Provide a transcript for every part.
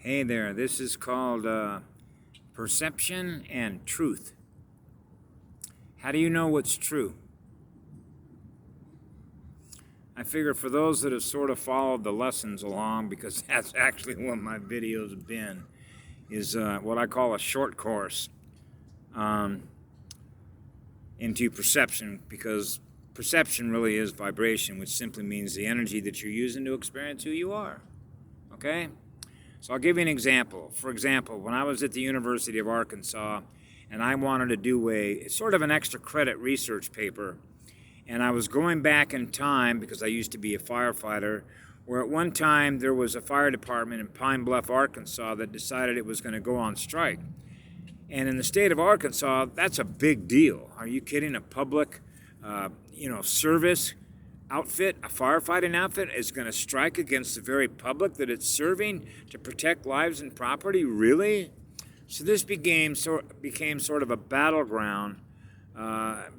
Hey there, this is called perception and truth. How do you know what's true? I figure for those that have sort of followed the lessons along, because that's actually what my videos have been, is what I call a short course into perception, because perception really is vibration, which simply means the energy that you're using to experience who you are. Okay? So I'll give you an example. For example, when I was at the University of Arkansas and I wanted to do a sort of an extra credit research paper, and I was going back in time because I used to be a firefighter, where at one time there was a fire department in Pine Bluff, Arkansas that decided it was going to go on strike. And in the state of Arkansas, that's a big deal. Are you kidding? A public, service outfit, a firefighting outfit, is going to strike against the very public that it's serving to protect lives and property? Really? So this became sort of a battleground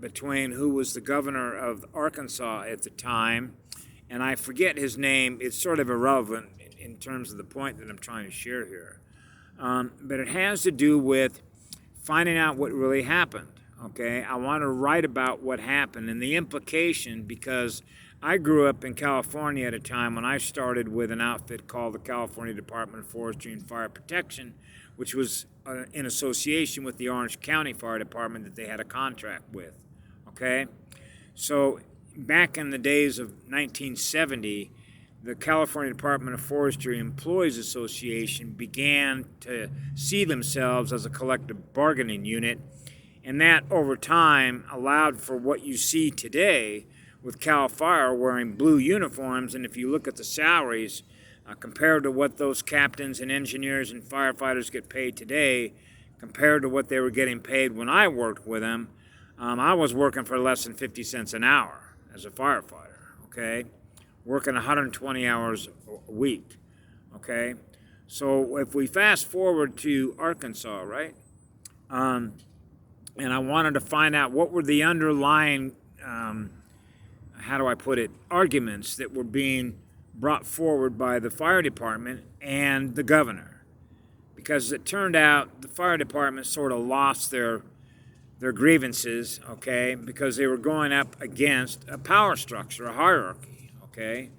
between who was the governor of Arkansas at the time, and I forget his name. It's sort of irrelevant in terms of the point that I'm trying to share here. But it has to do with finding out what really happened. Okay, I want to write about what happened and the implication, because I grew up in California at a time when I started with an outfit called the California Department of Forestry and Fire Protection, which was in association with the Orange County Fire Department that they had a contract with. Okay, so back in the days of 1970, the California Department of Forestry Employees Association began to see themselves as a collective bargaining unit. And that, over time, allowed for what you see today with CAL FIRE wearing blue uniforms. And if you look at the salaries compared to what those captains and engineers and firefighters get paid today, compared to what they were getting paid when I worked with them, I was working for less than 50 cents an hour as a firefighter, okay? Working 120 hours a week, okay? So if we fast forward to Arkansas, right? And I wanted to find out what were the underlying, arguments that were being brought forward by the fire department and the governor. Because it turned out the fire department sort of lost their grievances, okay, because they were going up against a power structure, a hierarchy, okay?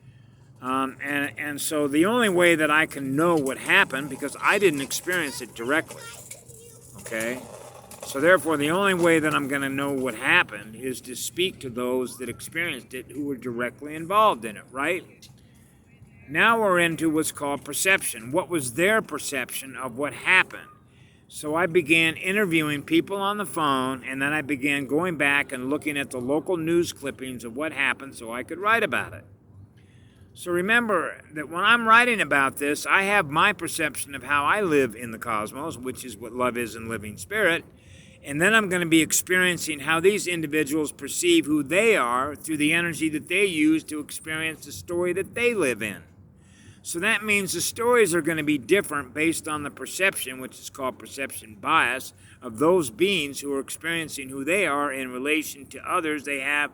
And so the only way that I can know what happened, because I didn't experience it directly, okay? So therefore, the only way that I'm going to know what happened is to speak to those that experienced it who were directly involved in it, right? Now we're into what's called perception. What was their perception of what happened? So I began interviewing people on the phone, and then I began going back and looking at the local news clippings of what happened so I could write about it. So remember that when I'm writing about this, I have my perception of how I live in the cosmos, which is what love is in living spirit. And then I'm going to be experiencing how these individuals perceive who they are through the energy that they use to experience the story that they live in. So that means the stories are going to be different based on the perception, which is called perception bias, of those beings who are experiencing who they are in relation to others they have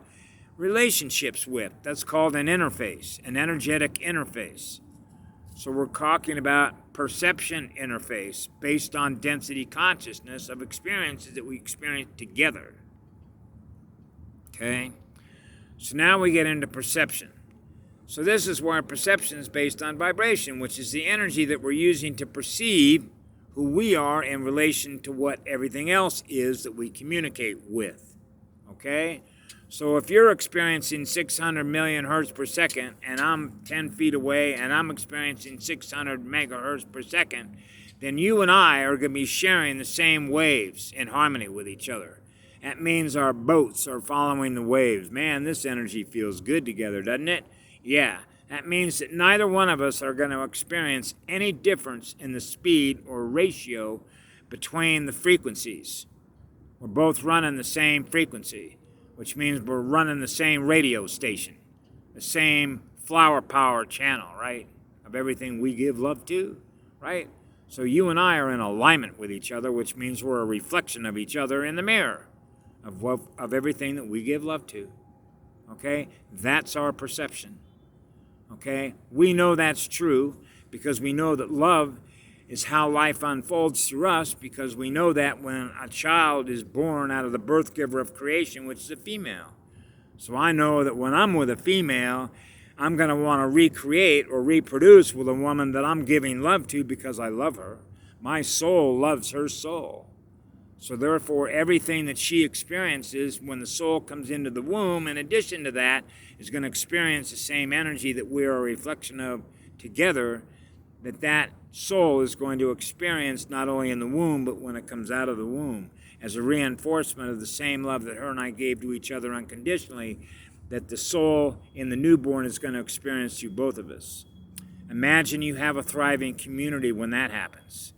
relationships with. That's called an interface, an energetic interface. So we're talking about perception interface based on density consciousness of experiences that we experience together. Okay? So now we get into perception. So this is where perception is based on vibration, which is the energy that we're using to perceive who we are in relation to what everything else is that we communicate with. Okay? So if you're experiencing 600 million hertz per second and I'm 10 feet away and I'm experiencing 600 megahertz per second, then you and I are going to be sharing the same waves in harmony with each other. That means our boats are following the waves. Man, this energy feels good together, doesn't it? Yeah. That means that neither one of us are going to experience any difference in the speed or ratio between the frequencies. We're both running the same frequency, which means we're running the same radio station, the same flower power channel, right, of everything we give love to, right? So you and I are in alignment with each other, which means we're a reflection of each other in the mirror of everything that we give love to, okay? That's our perception, okay? We know that's true because we know that love is how life unfolds through us, because we know that when a child is born out of the birth giver of creation, which is a female. So I know that when I'm with a female, I'm going to want to recreate or reproduce with a woman that I'm giving love to because I love her. My soul loves her soul. So therefore, everything that she experiences when the soul comes into the womb, in addition to that, is going to experience the same energy that we are a reflection of together, that soul is going to experience not only in the womb, but when it comes out of the womb, as a reinforcement of the same love that her and I gave to each other unconditionally, that the soul in the newborn is going to experience through both of us. Imagine you have a thriving community when that happens.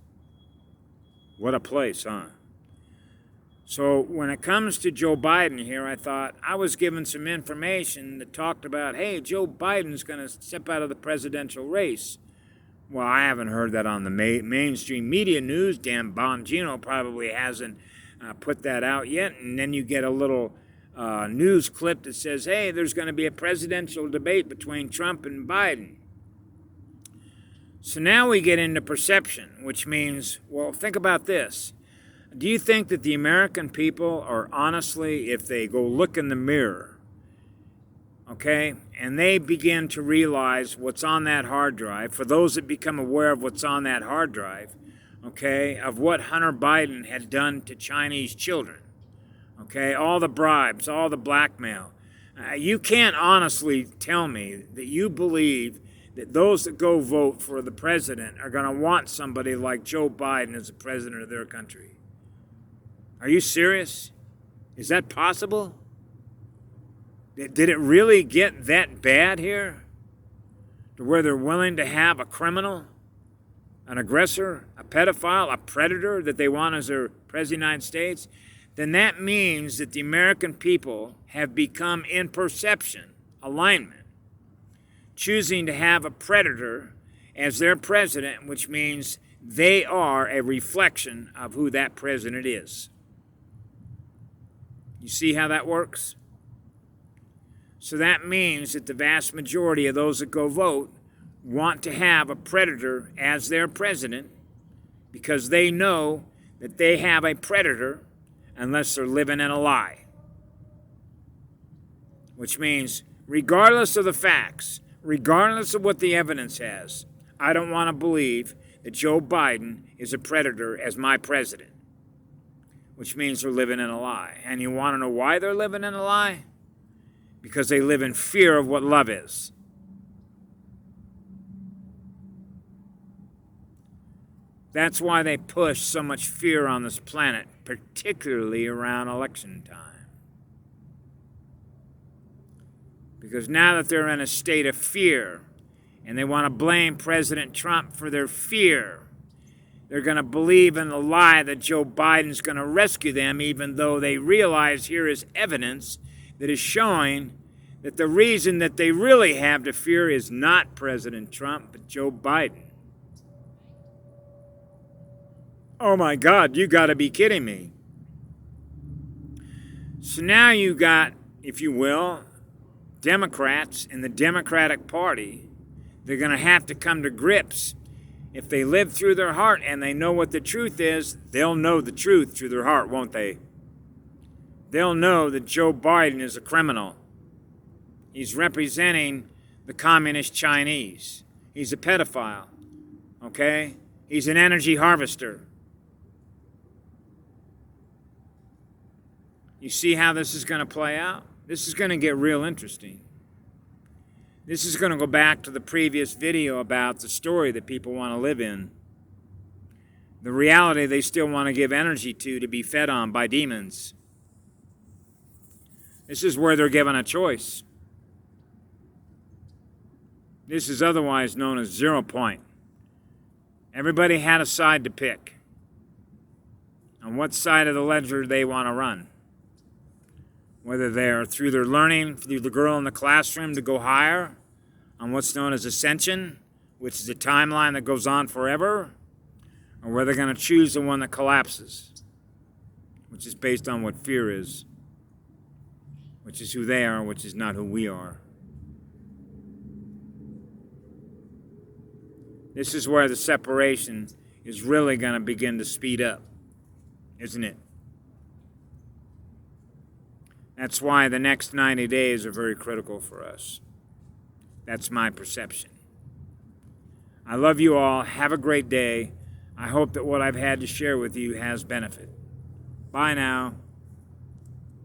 What a place, huh? So when it comes to Joe Biden here, I thought I was given some information that talked about, hey, Joe Biden's going to step out of the presidential race. Well, I haven't heard that on the mainstream media news. Dan Bongino probably hasn't put that out yet. And then you get a little news clip that says, hey, there's going to be a presidential debate between Trump and Biden. So now we get into perception, which means, well, think about this. Do you think that the American people are honestly, if they go look in the mirror, okay, and they begin to realize what's on that hard drive, for those that become aware of what's on that hard drive, okay, of what Hunter Biden had done to Chinese children, okay, all the bribes, all the blackmail, you can't honestly tell me that you believe that those that go vote for the president are going to want somebody like Joe Biden as the president of their country. Are you serious? Is that possible? Did it really get that bad here? To where they're willing to have a criminal, an aggressor, a pedophile, a predator that they want as their president of the United States? Then that means that the American people have become, in perception, alignment, choosing to have a predator as their president, which means they are a reflection of who that president is. You see how that works? So that means that the vast majority of those that go vote want to have a predator as their president because they know that they have a predator unless they're living in a lie. Which means, regardless of the facts, regardless of what the evidence has, I don't want to believe that Joe Biden is a predator as my president. Which means they're living in a lie. And you want to know why they're living in a lie? Because they live in fear of what love is. That's why they push so much fear on this planet, particularly around election time. Because now that they're in a state of fear, and they want to blame President Trump for their fear, they're going to believe in the lie that Joe Biden's going to rescue them, even though they realize here is evidence that is showing that the reason that they really have to fear is not President Trump, but Joe Biden. Oh my God, you got to be kidding me. So now you got, if you will, Democrats in the Democratic Party. They're going to have to come to grips. If they live through their heart and they know what the truth is, they'll know the truth through their heart, won't they? They'll know that Joe Biden is a criminal. He's representing the communist Chinese. He's a pedophile, okay? He's an energy harvester. You see how this is going to play out? This is going to get real interesting. This is going to go back to the previous video about the story that people want to live in. The reality they still want to give energy to be fed on by demons. This is where they're given a choice. This is otherwise known as 0 point. Everybody had a side to pick. On what side of the ledger they want to run. Whether they're through their learning, through the girl in the classroom to go higher, on what's known as ascension, which is a timeline that goes on forever, or whether they're going to choose the one that collapses, which is based on what fear is, which is who they are, which is not who we are. This is where the separation is really going to begin to speed up, isn't it? That's why the next 90 days are very critical for us. That's my perception. I love you all. Have a great day. I hope that what I've had to share with you has benefit. Bye now.